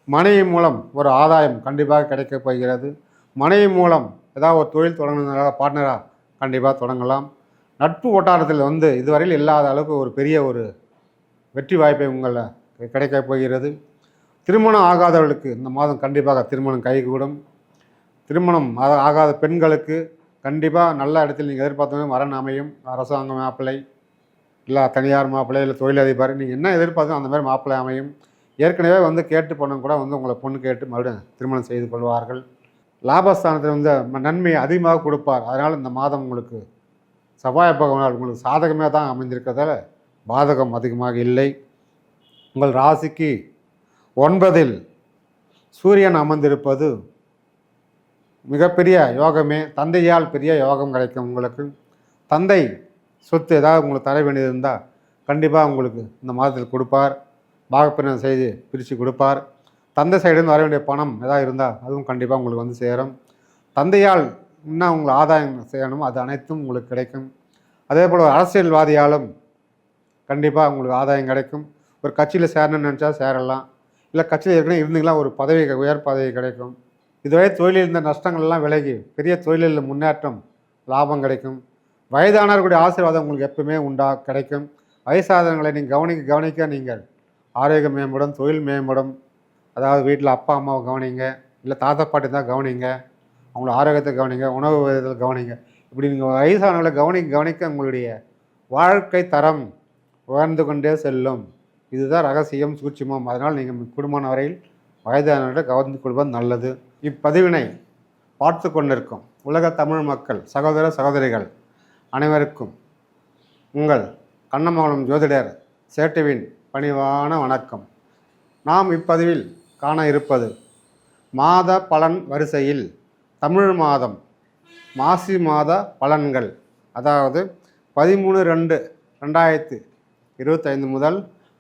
மனைவி மூலம் ஒரு ஆதாயம் கண்டிப்பாக கிடைக்கப் போகிறது. மனைவி மூலம் ஏதாவது ஒரு தொழில் தொடங்குனதுனால பார்ட்னராக கண்டிப்பாக தொடங்கலாம். நட்பு வட்டாரத்தில் இதுவரையில் இல்லாத அளவுக்கு ஒரு பெரிய ஒரு வெற்றி வாய்ப்பை கிடைக்கப் போகிறது. திருமணம் ஆகாதவர்களுக்கு இந்த மாதம் கண்டிப்பாக திருமணம் கைகூடும். திருமணம் ஆகாத பெண்களுக்கு கண்டிப்பாக நல்ல இடத்தில் நீங்கள் எதிர்பார்த்தவங்க வரன் அமையும். அரசாங்க மாப்பிள்ளை, இல்லை தனியார் மாப்பிள்ளை, இல்லை தொழிலதிபர், நீங்கள் என்ன எதிர்பார்த்தோ அந்த மாதிரி மாப்பிள்ளை அமையும். ஏற்கனவே கேட்டு பொண்ணு கூட உங்களை பொண்ணு கேட்டு மறுபடியும் திருமணம் செய்து கொள்வார்கள். லாபஸ்தானத்தில் நன்மையை அதிகமாக கொடுப்பார். அதனால் இந்த மாதம் உங்களுக்கு செவ்வாய் பகவானால் உங்களுக்கு சாதகமே தான் அமைந்திருக்கிறதால பாதகம் அதிகமாக இல்லை. உங்கள் ராசிக்கு 9ல் சூரியன் அமர்ந்திருப்பது மிகப்பெரிய யோகமே. தந்தையால் பெரிய யோகம் கிடைக்கும் உங்களுக்கு. தந்தை சொத்து ஏதாவது உங்களுக்கு தர வேண்டியது இருந்தால் கண்டிப்பாக உங்களுக்கு இந்த மாதத்தில் கொடுப்பார். பாகப்பிரிவினை செய்து பிரித்து கொடுப்பார். தந்தை சைடுலேருந்து வர வேண்டிய பணம் ஏதாவது இருந்தால் அதுவும் கண்டிப்பாக உங்களுக்கு சேரும். தந்தையால் இன்னும் உங்களுக்கு ஆதாயம் செய்யணும், அது அனைத்தும் உங்களுக்கு கிடைக்கும். அதே போல் ஒரு அரசியல்வாதியாலும் கண்டிப்பாக உங்களுக்கு ஆதாயம் கிடைக்கும். ஒரு கட்சியில் சேரணும்னு நினச்சா சேரலாம். இல்லை கட்சியில் ஏற்கனவே இருந்தீங்களா ஒரு பதவி, உயர் பதவி கிடைக்கும். இதுவரை தொழிலில் இருந்த நஷ்டங்கள்லாம் விலகி பெரிய தொழிலில் முன்னேற்றம், லாபம் கிடைக்கும். வயதானவர்களுடைய ஆசீர்வாதம் உங்களுக்கு எப்பவுமே கிடைக்கும். வயசாதவங்களை நீங்கள் கவனிக்க நீங்கள் ஆரோக்கியம் மேம்படும், தொழில் மேம்படும். அதாவது வீட்டில் அப்பா அம்மாவை கவனிங்க, இல்லை தாத்தா பாட்டி தான் கவனிங்க, அவங்களோட ஆரோக்கியத்தை கவனிங்க, உணவு விதத்தில் கவனிங்க. இப்படி நீங்கள் வயசானவர்களை கவனிக்க உங்களுடைய வாழ்க்கை தரம் உயர்ந்து கொண்டே செல்லும். இதுதான் ரகசியம், சூட்சுமம். அதனால் நீங்கள் குடும்பமான வரையில் வயதானவர்களை கவனித்து கொள்வது நல்லது. இப்பதிவினை பார்த்து கொண்டிருக்கும் உலக தமிழ் மக்கள், சகோதர சகோதரிகள் அனைவருக்கும் உங்கள் கண்ணமங்கலம் ஜோதிடர் சேட்டுவின் பணிவான வணக்கம். நாம் இப்பதிவில் காண இருப்பது மாத பலன் வரிசையில் தமிழ் மாதம் மாசி மாத பலன்கள். அதாவது 13/2/2025 முதல்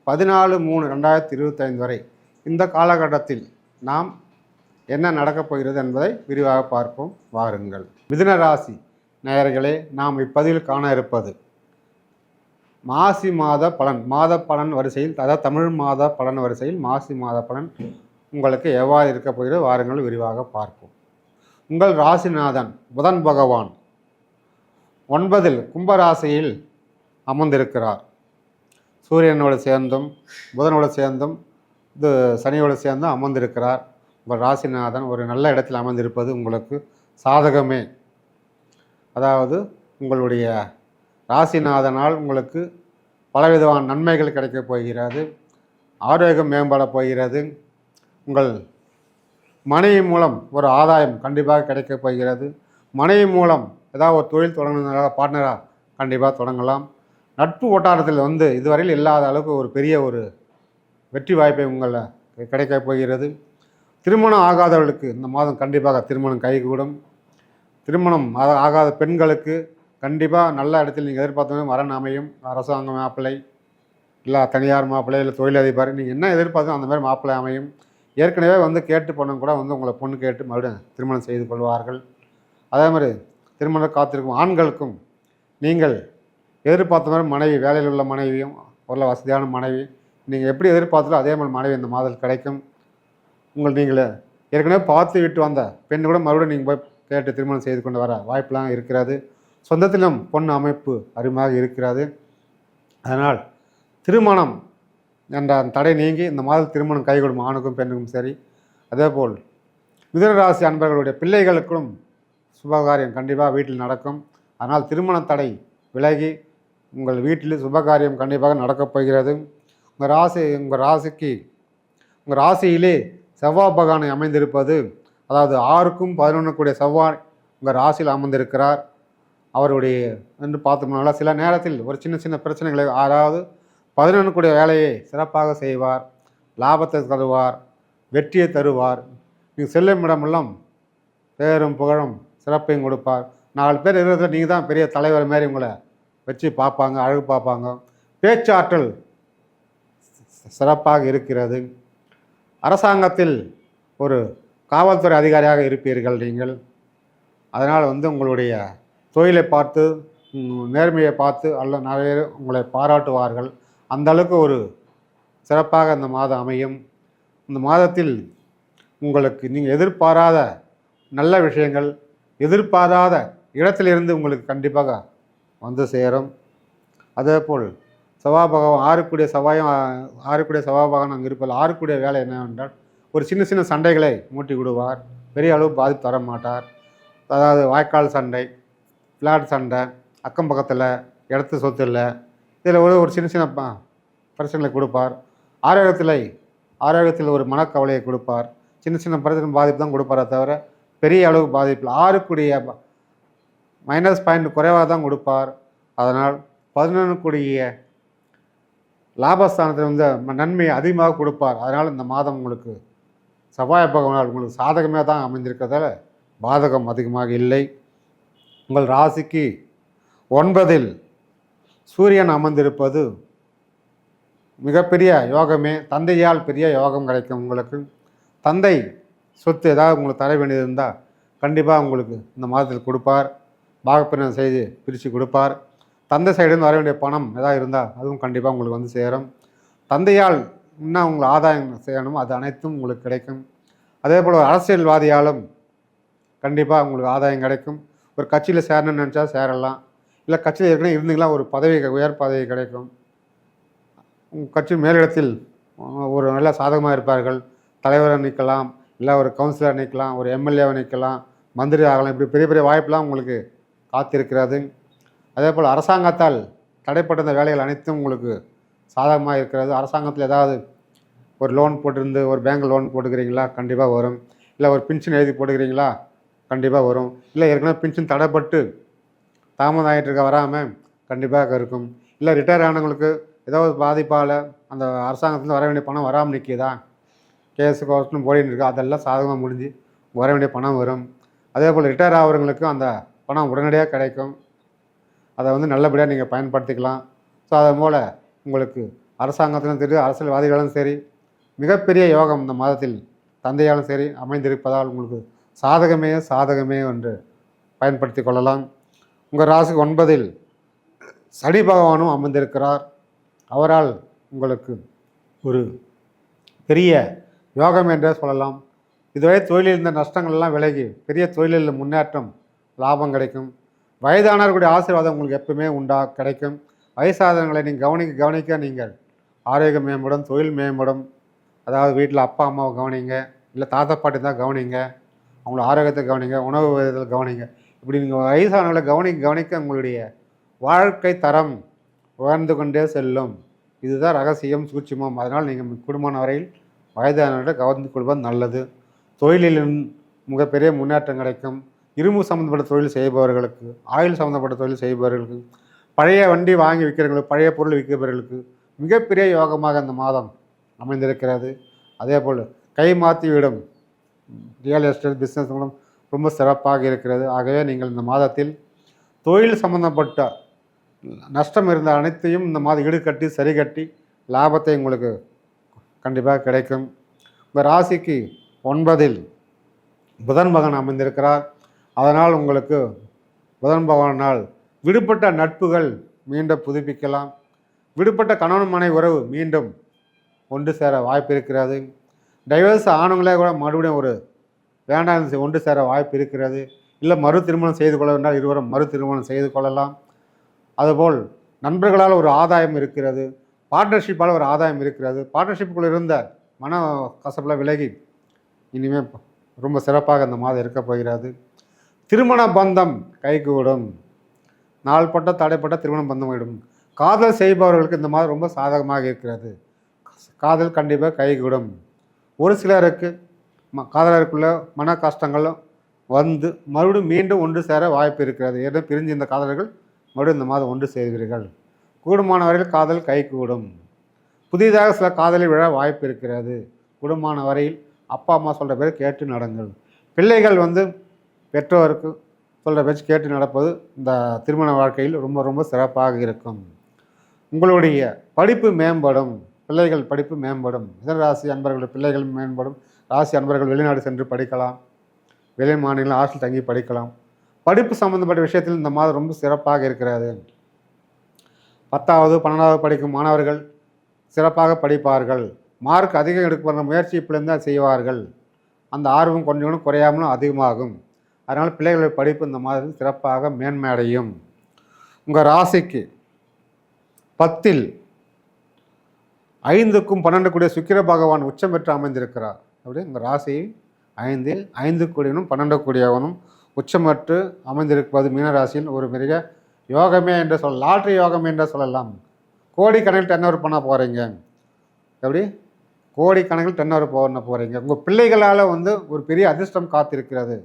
14/3/2025 வரை இந்த காலகட்டத்தில் நாம் என்ன நடக்கப் போகிறது என்பதை விரிவாக பார்ப்போம். வாருங்கள். மிதுன ராசி நேயர்களே, நாம் இப்பதிவில் காண இருப்பது மாசி மாத பலன் வரிசையில், அதாவது தமிழ் மாத பலன் வரிசையில் மாசி மாத பலன் உங்களுக்கு எவ்வாறு இருக்கப் போகிறது வாருங்கள் விரிவாக பார்ப்போம். உங்கள் ராசிநாதன் புதன் பகவான் 9ல் கும்பராசியில் அமர்ந்திருக்கிறார். சூரியனோடு சேர்ந்தும் புதனோடு சேர்ந்தும் சனியோடு சேர்ந்தும் அமர்ந்திருக்கிறார். உங்கள் ராசிநாதன் ஒரு நல்ல இடத்தில் அமர்ந்திருப்பது உங்களுக்கு சாதகமே. அதாவது உங்களுடைய ராசிநாதனால் உங்களுக்கு பலவிதமான நன்மைகள் கிடைக்கப் போகிறது. ஆரோக்கியம் மேம்பட போகிறது. உங்கள் மனைவி மூலம் ஒரு ஆதாயம் கண்டிப்பாக கிடைக்கப் போகிறது. மனைவி மூலம் ஏதாவது ஒரு தொழில் தொடங்குனதுனால பார்ட்னராக கண்டிப்பாக தொடங்கலாம். நட்பு வட்டாரத்தில் இதுவரையில் இல்லாத அளவுக்கு ஒரு பெரிய ஒரு வெற்றி வாய்ப்பை கிடைக்கப் போகிறது. திருமணம் ஆகாதவர்களுக்கு இந்த மாதம் கண்டிப்பாக திருமணம் கைகூடும். திருமணம் ஆகாத பெண்களுக்கு கண்டிப்பாக நல்ல இடத்தில் நீங்கள் எதிர்பார்த்தவங்க வரன் அமையும். அரசாங்க மாப்பிள்ளை, இல்லை தனியார் மாப்பிள்ளை, இல்லை தொழிலதிபர், நீங்கள் என்ன எதிர்பார்த்தோ அந்த மாதிரி மாப்பிள்ளை அமையும். ஏற்கனவே கேட்டு பொண்ணு கூட உங்களை பொண்ணு கேட்டு மறுபடியும் திருமணம் செய்து கொள்வார்கள். அதே மாதிரி திருமணம் காத்திருக்கும் ஆண்களுக்கும் நீங்கள் எதிர்பார்த்த மாதிரி மனைவி, வேலையில் உள்ள மனைவியும் ஒரு வசதியான மனைவி, நீங்கள் எப்படி எதிர்பார்த்தாலும் அதே மாதிரி மனைவி இந்த மாதத்தில் கிடைக்கும். நீங்கள் ஏற்கனவே பார்த்து விட்டு வந்த பெண் கூட மறுபடியும் நீங்கள் போய் கேட்டு திருமணம் செய்து கொண்டு வர வாய்ப்பெலாம் இருக்கிறது. சொந்தத்திலும் பொண்ணு அமைப்பு அருமையாக இருக்கிறது. அதனால் திருமணம் என்ற தடை நீங்கி இந்த மாதம் திருமணம் கைகூடும் ஆணுக்கும் பெண்ணுக்கும் சரி. அதேபோல் மிதுனராசி அன்பர்களுடைய பிள்ளைகளுக்கும் சுபகாரியம் கண்டிப்பாக வீட்டில் நடக்கும். அதனால் திருமண தடை விலகி உங்கள் வீட்டில் சுபகாரியம் கண்டிப்பாக நடக்கப் போகிறது. உங்கள் ராசியிலே செவ்வாய் பகவானை அமைந்திருப்பது, அதாவது 6க்கும் 11 கூடிய செவ்வாய் உங்கள் ராசியில் அமர்ந்திருக்கிறார். அவருடைய என்று பார்த்தோம்னால சில நேரத்தில் ஒரு சின்ன சின்ன பிரச்சனைகளை, அதாவது 11 கூடிய வேலையை சிறப்பாக செய்வார், லாபத்தை தருவார், வெற்றியை தருவார். நீங்கள் செல்லும் இடமெல்லாம் பேரும் புகழும் சிறப்பையும் கொடுப்பார். 4 பேர் இருக்கிறத நீங்கள் தான் பெரிய தலைவர் மாதிரி உங்களை வச்சு பார்ப்பாங்க, அழகு பார்ப்பாங்க. பேச்சாற்றல் சிறப்பாக இருக்கிறது. அரசாங்கத்தில் ஒரு காவல்துறை அதிகாரியாக இருப்பீர்கள் நீங்கள். அதனால் உங்களுடைய தொழிலை பார்த்து, நேர்மையை பார்த்து நிறைய உங்களை பாராட்டுவார்கள். அந்த அளவுக்கு ஒரு சிறப்பாக இந்த மாதம் அமையும். இந்த மாதத்தில் உங்களுக்கு நீங்கள் எதிர்பாராத நல்ல விஷயங்கள் எதிர்பாராத இடத்திலிருந்து உங்களுக்கு கண்டிப்பாக வந்து சேரும். அதேபோல் செவ்வாய் பகவான் ஆறுக்குடைய செவ்வாய் பகவான் அங்கே இருப்பதில் ஆறுக்குடைய வேலை என்னவென்றால் ஒரு சின்ன சின்ன சண்டைகளை மூட்டி விடுவார். பெரிய அளவு பாதிப்பு தர மாட்டார். அதாவது வாய்க்கால் சண்டை, ஃப்ளாட் சண்டை, அக்கம் பக்கத்தில் இடத்து சொத்து இல்லை, இதில் ஒரு சின்ன சின்ன பிரச்சனைகளை கொடுப்பார். ஆரோக்கியத்தில் ஒரு மனக்கவலையை கொடுப்பார். சின்ன சின்ன பிரச்சனை பாதிப்பு தான் கொடுப்பாரே தவிர பெரிய அளவு பாதிப்பில் ஆறுக்குடைய மைனஸ் பாயிண்ட் குறைவாக தான் கொடுப்பார். அதனால் 11 லாபஸ்தானத்தில் வந்து நன்மையை அதிகமாக கொடுப்பார். அதனால் இந்த மாதம் உங்களுக்கு செவ்வாய் பகவானால் உங்களுக்கு சாதகமே தான் அமைந்திருக்கிறதால பாதகம் அதிகமாக இல்லை. உங்கள் ராசிக்கு 9 சூரியன் அமர்ந்திருப்பது மிகப்பெரிய யோகமே. தந்தையால் பெரிய யோகம் கிடைக்கும். உங்களுக்கு தந்தை சொத்து ஏதாவது உங்களுக்கு தர வேண்டியது இருந்தால் கண்டிப்பாக உங்களுக்கு இந்த மாதத்தில் கொடுப்பார். பாகப்பிரிவினை செய்து பிரித்து கொடுப்பார். தந்தை சைடுலேருந்து வர வேண்டிய பணம் ஏதாவது இருந்தால் அதுவும் கண்டிப்பாக உங்களுக்கு வந்து சேரும். தந்தையால் இன்னும் உங்களை ஆதாயம் செய்யணும், அது அனைத்தும் உங்களுக்கு கிடைக்கும். அதே போல் ஒரு அரசியல்வாதியாலும் கண்டிப்பாக உங்களுக்கு ஆதாயம் கிடைக்கும். ஒரு கட்சியில் சேரணும்னு நினச்சா சேரலாம். இல்லை கட்சியில் ஏற்கனவே இருந்தீங்களா ஒரு பதவி, உயர் பதவி கிடைக்கும். உங்கள் கட்சி மேலிடத்தில் ஒரு நல்ல சாதகமாக இருப்பார்கள். தலைவரை நிற்கலாம், இல்லை ஒரு கவுன்சிலர் நிற்கலாம், ஒரு எம்எல்ஏவை நிற்கலாம், மந்திரி ஆகலாம். இப்படி பெரிய பெரிய வாய்ப்பெலாம் உங்களுக்கு காத்திருக்கிறது. அதே போல் அரசாங்கத்தால் தடைப்பட்ட இந்த வேலைகள் அனைத்தும் உங்களுக்கு சாதகமாக இருக்கிறது. அரசாங்கத்தில் ஏதாவது ஒரு லோன் போட்டிருந்து ஒரு பேங்க் லோன் போட்டுக்கிறீங்களா, கண்டிப்பாக வரும். இல்லை ஒரு பென்ஷன் எழுதி போட்டுக்கிறீங்களா, கண்டிப்பாக வரும். இல்லை ஏற்கனவே பென்ஷன் தடைப்பட்டு தாமதம் ஆகிட்டு இருக்க வராமல் கண்டிப்பாக இருக்கும். இல்லை ரிட்டையர் ஆனவங்களுக்கு ஏதாவது பாதிப்பால் அந்த அரசாங்கத்துலேருந்து வர வேண்டிய பணம் வராமல் நிற்கிதா, கேஸு கோர்ட்னு போயின்னு இருக்குது, அதெல்லாம் சாதகமாக முடிஞ்சு வர வேண்டிய பணம் வரும். அதே போல் ரிட்டையர் ஆகிறவங்களுக்கும் அந்த பணம் உடனடியாக கிடைக்கும். அதை வந்து நல்லபடியாக நீங்கள் பயன்படுத்திக்கலாம். ஸோ அதன் போல் உங்களுக்கு அரசாங்கத்திலும் சரி அரசியல்வாதிகளும் சரி மிகப்பெரிய யோகம் இந்த மாதத்தில் தந்தையாலும் சரி அமைந்திருப்பதால் உங்களுக்கு சாதகமே என்று பயன்படுத்தி கொள்ளலாம். உங்கள் ராசிக்கு 9 சனி பகவானும் அமர்ந்திருக்கிறார். அவரால் உங்களுக்கு ஒரு பெரிய யோகம் என்றே சொல்லலாம். இதுவரை தொழிலில் இருந்த நஷ்டங்கள்லாம் விலகி பெரிய தொழிலில் முன்னேற்றம், லாபம் கிடைக்கும். வயதானவர்களுடைய ஆசீர்வாதம் உங்களுக்கு எப்பவுமே கிடைக்கும். வயசாதவங்களை நீங்கள் கவனிக்க நீங்கள் ஆரோக்கியம் மேம்படும், தொழில் மேம்படும். அதாவது வீட்டில் அப்பா அம்மாவை கவனிங்க, இல்லை தாத்தா பாட்டி தான் கவனிங்க, அவங்கள ஆரோக்கியத்தை கவனிங்க, உணவு விதத்தில் கவனிங்க. இப்படி நீங்கள் வயசானவர்களை கவனிக்க உங்களுடைய வாழ்க்கை தரம் உயர்ந்து கொண்டே செல்லும். இதுதான் ரகசியம், சூட்சுமம். அதனால் நீங்கள் குடும்பமான வரையில் வயதானவர்களை கவனித்து கொள்வது நல்லது. தொழிலில் மிகப்பெரிய முன்னேற்றம் கிடைக்கும். இரும்பு சம்மந்தப்பட்ட தொழில் செய்பவர்களுக்கு, ஆயில் சம்மந்தப்பட்ட தொழில் செய்பவர்களுக்கு, பழைய வண்டி வாங்கி விற்கிறவங்களுக்கு, பழைய பொருள் விற்கிறவர்களுக்கு மிகப்பெரிய யோகமாக இந்த மாதம் அமைந்திருக்கிறது. அதே போல் கை மாற்றி விடும் ரியல் எஸ்டேட் பிஸ்னஸ் மூலம் ரொம்ப சிறப்பாக இருக்கிறது. ஆகவே நீங்கள் இந்த மாதத்தில் தொழில் சம்பந்தப்பட்ட நஷ்டம் இருந்த அனைத்தையும் இந்த மாதம் ஈடுகட்டி சரி கட்டி லாபத்தை உங்களுக்கு கண்டிப்பாக கிடைக்கும். உங்கள் ராசிக்கு 9 புதன் பகவான் அமைந்திருக்கிறார். அதனால் உங்களுக்கு புதன் பகவானால் விடுபட்ட நட்புகள் மீண்டும் புதுப்பிக்கலாம். விடுபட்ட கணவன் மனைவி உறவு மீண்டும் ஒன்று சேர வாய்ப்பு இருக்கிறது. டைவர்ஸ் ஆனவங்களே கூட மறுபடியும் ஒரு வேண்டாம் ஒன்று சேர வாய்ப்பு இருக்கிறது. இல்லை மறு திருமணம் செய்து கொள்ள வேண்டால் இருவரும் மறு திருமணம் செய்து கொள்ளலாம். அதுபோல் நண்பர்களால் ஒரு ஆதாயம் இருக்கிறது. பார்ட்னர்ஷிப்பால் ஒரு ஆதாயம் இருக்கிறது. பார்ட்னர்ஷிப்புக்குள்ளே இருந்த மன கசப்பில் விலகி இனிமேல் ரொம்ப சிறப்பாக இந்த மாதம் இருக்க போகிறது. திருமண பந்தம் கைகூடும். நாள்பட்ட தடைப்பட்ட திருமண பந்தம் ஆகிடும். காதல் செய்பவர்களுக்கு இந்த மாதம் ரொம்ப சாதகமாக இருக்கிறது. காதல் கண்டிப்பாக கைகூடும். ஒரு சிலருக்கு காதலருக்குள்ள மன கஷ்டங்களும் வந்து மறுபடியும் மீண்டும் ஒன்று சேர வாய்ப்பு இருக்கிறது. ஏதோ பிரிஞ்சு இந்த காதலர்கள் மறுபடியும் இந்த மாதம் ஒன்று சேர்கிறீர்கள். கூடுமான வரையில் காதல் கைகூடும். புதிதாக சில காதலில் விழ வாய்ப்பு இருக்கிறது. கூடுமான வரையில் அப்பா அம்மா சொல்கிற பேர் கேட்டு நடங்கள். பிள்ளைகள் வந்து பெற்றோருக்கு சொல்கிற பேச்சு கேட்டு நடப்பது இந்த திருமண வாழ்க்கையில் ரொம்ப ரொம்ப சிறப்பாக இருக்கும். உங்களுடைய படிப்பு மேம்படும். பிள்ளைகள் படிப்பு மேம்படும். மிதன ராசி அன்பர்களுடைய பிள்ளைகள் மேம்படும். ராசி அன்பர்கள் வெளிநாடு சென்று படிக்கலாம். வெளி மாநிலம் ஹாஸ்டல் தங்கி படிக்கலாம். படிப்பு சம்மந்தப்பட்ட விஷயத்தில் இந்த மாதம் ரொம்ப சிறப்பாக இருக்கிறது. 10வது 12வது படிக்கும் மாணவர்கள் சிறப்பாக படிப்பார்கள். மார்க் அதிகம் எடுக்க முயற்சி இப்படிருந்து செய்வார்கள். அந்த ஆர்வம் கொஞ்சம் கொஞ்சம் குறையாமலும் அதிகமாகும். அதனால் பிள்ளைகளுடைய படிப்பு இந்த மாதிரி சிறப்பாக மேன்மையடையும். உங்கள் ராசிக்கு 10ல் 5க்கும் 12 கூடிய சுக்கிர பகவான் உச்சம் பெற்று அமைந்திருக்கிறார். அப்படி உங்கள் ராசி 5ல் 5 கூடியவனும் 12 கூடியவனும் உச்சம் பெற்று அமைந்திருப்பது மீனராசியில் ஒரு மிக யோகமே என்று லாட்ரி யோகம் என்று சொல்லலாம். கோடிக்கணக்கில் டர்ன் பண்ண போகிறீங்க. எப்படி கோடிக்கணக்கில் டர்ன் பண்ண போகிறீங்க. உங்கள் பிள்ளைகளால் ஒரு பெரிய அதிர்ஷ்டம் காத்திருக்கிறது.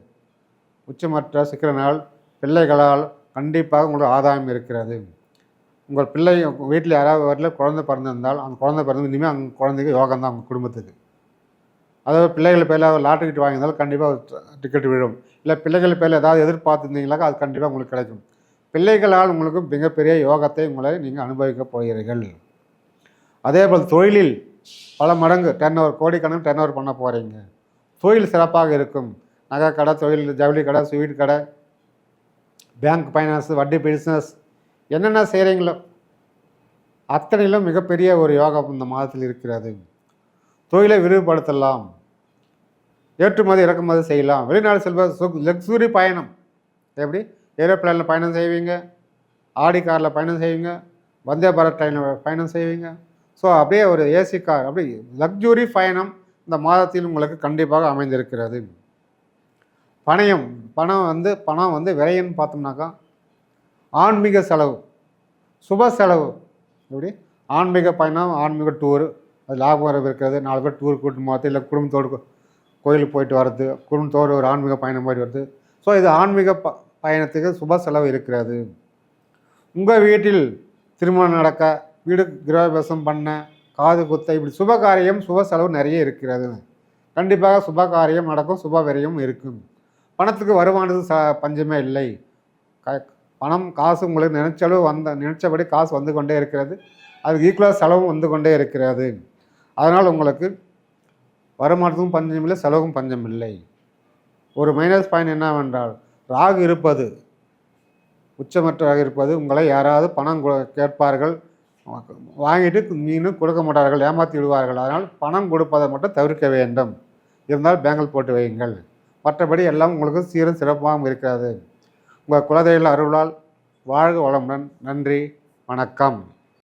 உச்சமற்ற சுக்கிரனால் பிள்ளைகளால் கண்டிப்பாக உங்களுக்கு ஆதாயம் இருக்கிறது. உங்கள் பிள்ளை வீட்டில் யாராவது வீட்டில் குழந்தை பிறந்திருந்தால் அந்த குழந்தை பிறந்து இனிமேல் அந்த குழந்தைக்கு யோகம் தான் அவங்க குடும்பத்துக்கு. அதாவது பிள்ளைகள் பேரில் லாட்ரி டிக்கெட் வாங்கியிருந்தாலும் கண்டிப்பாக டிக்கெட் விழும். இல்லை பிள்ளைகள் பேரில் ஏதாவது எதிர்பார்த்துருந்தீங்களாக்கா அது கண்டிப்பாக உங்களுக்கு கிடைக்கும். பிள்ளைகளால் உங்களுக்கு மிகப்பெரிய யோகத்தை உங்களை நீங்கள் அனுபவிக்கப் போகிறீர்கள். அதே போல் தொழிலில் பல மடங்கு கோடிக்கணக்கு டர்ன் பண்ண போகிறீங்க. தொழில் சிறப்பாக இருக்கும். நகை கடை, தொழில், ஜவுளி கடை, ஸ்வீட் கடை, பேங்க் ஃபைனான்ஸ், வட்டி பிஸ்னஸ் என்னென்ன செய்கிறீங்களோ அத்தனையிலும் மிகப்பெரிய ஒரு யோகம் இந்த மாதத்தில் இருக்கிறது. தொழிலை விரிவுபடுத்தலாம், ஏற்றுமதி இறக்குமதி செய்யலாம், வெளிநாடு லக்ஸுரி பயணம். எப்படி ஏரோப்ளேனில் பயணம் செய்வீங்க, ஆடி காரில் பயணம் செய்வீங்க, வந்தே பாரத் ட்ரெயினில் பயணம் செய்வீங்க. ஸோ அப்படியே ஒரு ஏசி கார், அப்படி லக்ஸுரி பயணம் இந்த மாதத்தில் உங்களுக்கு கண்டிப்பாக அமைந்திருக்கிறது. பணம் விரைன்னு பார்த்தோம்னாக்கா ஆன்மீக செலவு, சுப செலவு. எப்படி ஆன்மீக பயணம், ஆன்மீக டூரு, அது லாபம் வர இருக்கிறது. 4 பேர் டூர் கூட்டு போகிறது, இல்லை குடும்பத்தோடு கோயிலுக்கு போயிட்டு வர்றது, குடும்பத்தோடு ஒரு ஆன்மீக பயணம் போயிட்டு வருது. ஸோ இது ஆன்மீக பயணத்துக்கு சுப செலவு இருக்கிறது. உங்கள் வீட்டில் திருமணம் நடக்க, வீடு கிரகபிரவேசம் பண்ண, காது குத்த, இப்படி சுப காரியம் சுப செலவு நிறைய இருக்கிறது. கண்டிப்பாக சுப காரியம் நடக்கும், சுப விரயம் இருக்கும். பணத்துக்கு வருமானது பஞ்சமே இல்லை. பணம் காசு உங்களுக்கு நினைச்சபடி காசு வந்து கொண்டே இருக்கிறது. அதுக்கு ஈக்குவலாக செலவும் வந்து கொண்டே இருக்கிறது. அதனால் உங்களுக்கு வருமானத்துக்கும் பஞ்சம் இல்லை, செலவும் பஞ்சம் இல்லை. ஒரு மைனஸ் பாயிண்ட் என்னவென்றால் ராகு இருப்பது, உச்சமற்ற இருப்பது. உங்களை யாராவது பணம் கேட்பார்கள், வாங்கிட்டு மீனும் கொடுக்க மாட்டார்கள், ஏமாற்றி விடுவார்கள். அதனால் பணம் கொடுப்பதை மட்டும் தவிர்க்க வேண்டும். இருந்தால் பேங்கில் போட்டு வையுங்கள். மற்றபடி எல்லாம் உங்களுக்கு சீரும் சிறப்பாகவும் இருக்கிறது. உங்கள் குலதெய்வ அருளால் வாழ்க வளமுடன். நன்றி, வணக்கம்.